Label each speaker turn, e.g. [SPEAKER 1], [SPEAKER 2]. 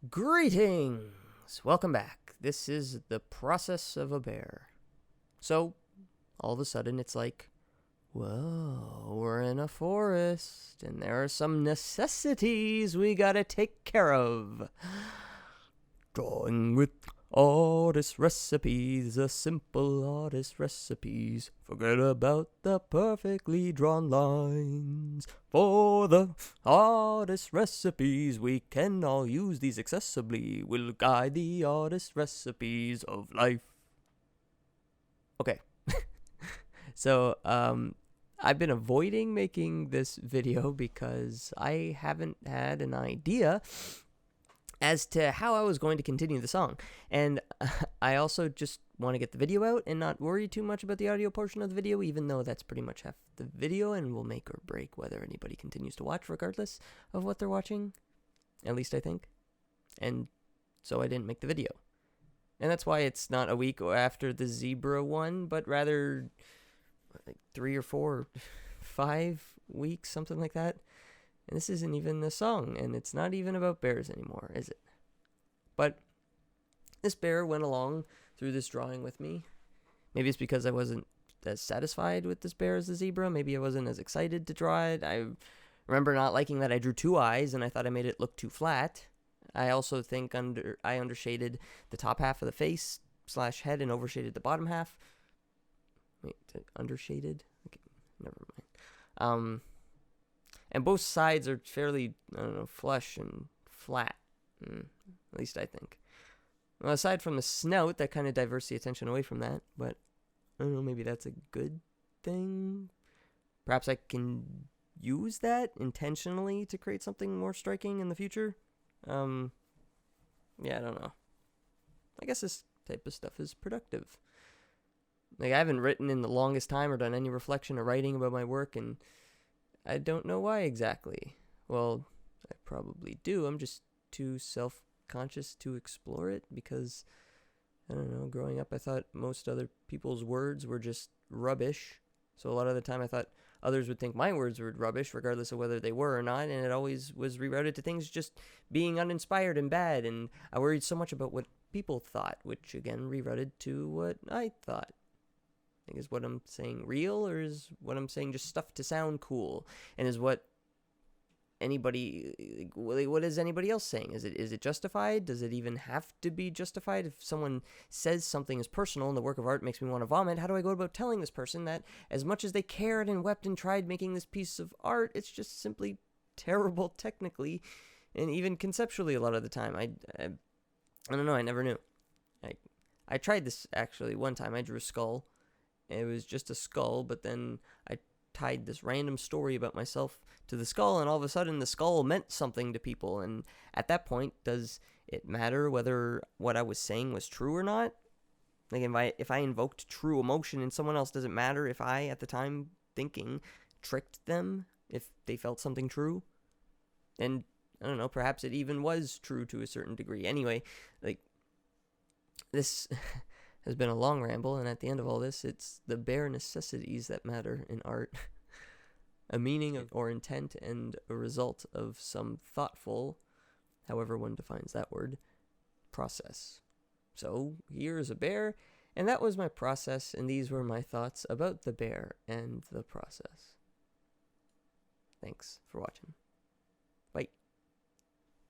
[SPEAKER 1] Greetings! Welcome back. This is the process of a bear. So, all of a sudden, it's like, whoa, we're in a forest, and there are some necessities we gotta take care of. Drawing with artist recipes, the simple artist recipes. Forget about the perfectly drawn lines. For the artist recipes, we can all use these accessibly. We'll guide the artist recipes of life. Okay. So, I've been avoiding making this video because I haven't had an idea as to how I was going to continue the song. And I also just want to get the video out and not worry too much about the audio portion of the video, even though that's pretty much half the video and will make or break whether anybody continues to watch regardless of what they're watching. At least I think. And so I didn't make the video. And that's why it's not a week after the zebra one, but rather like 3 or 4, 5 weeks, something like that. And this isn't even the song, and it's not even about bears anymore, is it? But this bear went along through this drawing with me. Maybe it's because I wasn't as satisfied with this bear as the zebra. Maybe I wasn't as excited to draw it. I remember not liking that I drew 2 eyes, and I thought I made it look too flat. I also think I undershaded the top half of the face / head and overshaded the bottom half. Wait, undershaded? Okay, never mind. And both sides are fairly, flush and flat. At least I think. Well, aside from the snout, that kind of diverts the attention away from that. But, I don't know, maybe that's a good thing? Perhaps I can use that intentionally to create something more striking in the future? Yeah, I don't know. I guess this type of stuff is productive. Like, I haven't written in the longest time or done any reflection or writing about my work, and I don't know why exactly. Well, I probably do. I'm just too self-conscious to explore it because, I don't know, growing up I thought most other people's words were just rubbish. So a lot of the time I thought others would think my words were rubbish regardless of whether they were or not, and it always was rerouted to things just being uninspired and bad, and I worried so much about what people thought, which again rerouted to what I thought. Like, is what I'm saying real, or is what I'm saying just stuff to sound cool? And is what anybody, what is anybody else saying? Is it justified? Does it even have to be justified? If someone says something is personal and the work of art makes me want to vomit, how do I go about telling this person that as much as they cared and wept and tried making this piece of art, it's just simply terrible technically and even conceptually a lot of the time? I don't know, I never knew. I tried this actually one time. I drew a skull. It was just a skull, but then I tied this random story about myself to the skull, and all of a sudden the skull meant something to people. And at that point, does it matter whether what I was saying was true or not? Like, if I invoked true emotion in someone else, does it matter if I, at the time thinking, tricked them if they felt something true? And, I don't know, perhaps it even was true to a certain degree. Anyway, like, this has been a long ramble, and at the end of all this, it's the bare necessities that matter in art. A meaning or intent and a result of some thoughtful, however one defines that word, process. So, here's a bear, and that was my process, and these were my thoughts about the bear and the process. Thanks for watching.